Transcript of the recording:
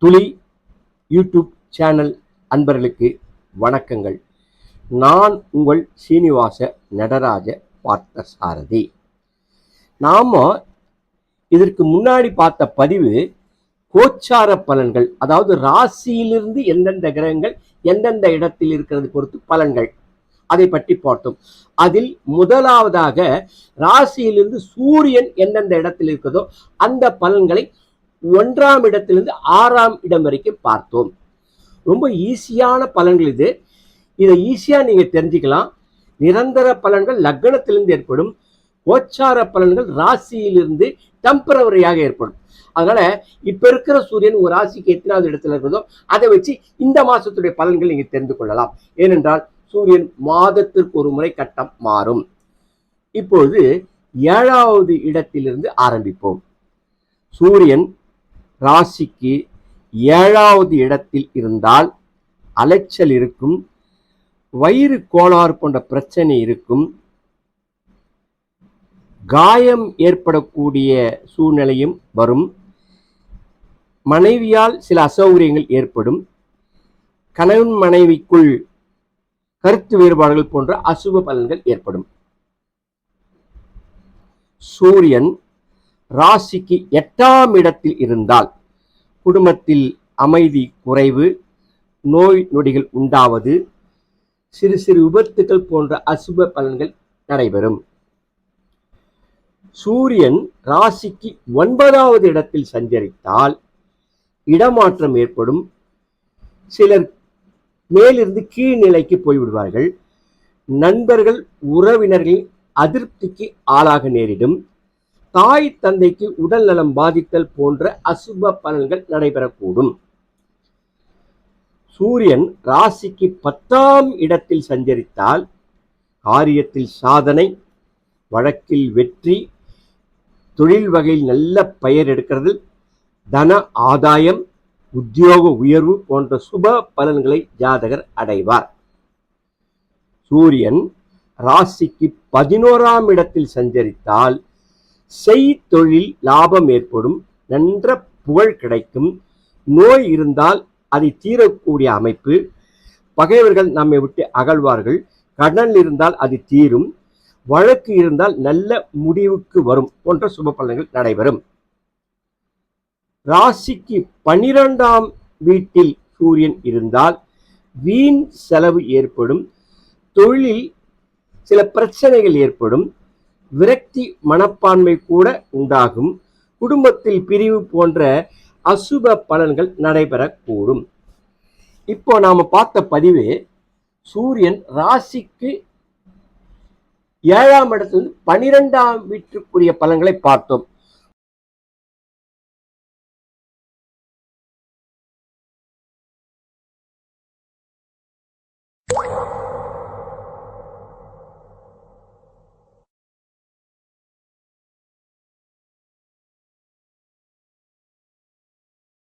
துளி YouTube channel அன்பர்களுக்கு வணக்கங்கள். நான் உங்கள் சீனிவாச நடராஜ பார்த்தசாரதி. நாம இதற்கு முன்னாடி பார்த்த பதிவு கோச்சார பலன்கள், அதாவது ராசியிலிருந்து எந்தெந்த கிரகங்கள் எந்தெந்த இடத்தில் இருக்கிறது பொறுத்து பலன்கள், அதை பற்றி பார்த்தோம். அதில் முதலாவதாக ராசியிலிருந்து சூரியன் எந்தெந்த இடத்தில் இருக்கிறதோ அந்த பலன்களை 1ஆம் இடத்திலிருந்து 6ஆம் இடம் வரைக்கும் பார்த்தோம். ரொம்ப ஈஸியான பலன்கள் இது. இதை ஈஸியா நீங்க தெரிஞ்சுக்கலாம். நிரந்தர பலன்கள் லக்னத்திலிருந்து ஏற்படும், கோச்சார பலன்கள் ராசியிலிருந்து டெம்பரவரியாக ஏற்படும். அதனால இப்ப இருக்கிற சூரியன் ஒரு ராசிக்கு எத்தனாவது இடத்துல இருக்கிறதோ அதை வச்சு இந்த மாசத்துடைய பலன்கள் நீங்க தெரிந்து கொள்ளலாம். ஏனென்றால் சூரியன் மாதத்திற்கு ஒரு முறை கட்டம் மாறும். இப்பொழுது 7ஆவது இடத்திலிருந்து ஆரம்பிப்போம். சூரியன் ராசிக்கு 7ஆவது இடத்தில் இருந்தால் அலைச்சல் இருக்கும், வயிறு கோளாறு போன்ற பிரச்சனை இருக்கும், காயம் ஏற்படக்கூடிய சூழ்நிலையும் வரும், மனைவியால் சில அசௌகரியங்கள் ஏற்படும், கணவன் மனைவிக்குள் கருத்து வேறுபாடுகள் போன்ற அசுப பலன்கள் ஏற்படும். சூரியன் ராசிக்கு 8ஆம் இடத்தில் இருந்தால் குடும்பத்தில் அமைதி குறைவு, நோய் நொடிகள் உண்டாவது, சிறு சிறு விபத்துக்கள் போன்ற அசுப பலன்கள் நடைபெறும். சூரியன் ராசிக்கு 9ஆவது இடத்தில் சஞ்சரித்தால் இடமாற்றம் ஏற்படும், சிலர் மேலிருந்து கீழ்நிலைக்கு போய்விடுவார்கள், நண்பர்கள் உறவினர்களின் அதிருப்திக்கு ஆளாக நேரிடும், தாய் தந்தைக்கு உடல் நலம் பாதித்தல் போன்ற அசுப பலன்கள் நடைபெறக்கூடும். சூரியன் ராசிக்கு 10ஆம் இடத்தில் சஞ்சரித்தால் காரியத்தில் சாதனை, வழக்கில் வெற்றி, தொழில் வகையில் நல்ல பெயர் எடுக்கிறது, தன ஆதாயம், உத்தியோக உயர்வு போன்ற சுப பலன்களை ஜாதகர் அடைவார். சூரியன் ராசிக்கு 11ஆம் இடத்தில் சஞ்சரித்தால் செய்தொழில் லாபம் ஏற்படும், நன்ற புகழ் கிடைக்கும், நோய் இருந்தால் அதை தீரக்கூடிய அமைப்பு, பகைவர்கள் நம்மை விட்டு அகழ்வார்கள், கடன் இருந்தால் அது தீரும், வழக்கு இருந்தால் நல்ல முடிவுக்கு வரும் போன்ற சுப பலன்கள் நடைபெறும். ராசிக்கு 12ஆம் வீட்டில் சூரியன் இருந்தால் வீண் செலவு ஏற்படும், தொழிலில் சில பிரச்சனைகள் ஏற்படும், விரக்தி மனப்பான்மை கூட உண்டாகும், குடும்பத்தில் பிரிவு போன்ற அசுப பலன்கள் நடைபெறக்கூடும். இப்போ நாம பார்த்த பதிவு சூரியன் ராசிக்கு 7ஆம் இடத்திலிருந்து 12ஆம் வீட்டுக்குரிய பலன்களை பார்த்தோம்.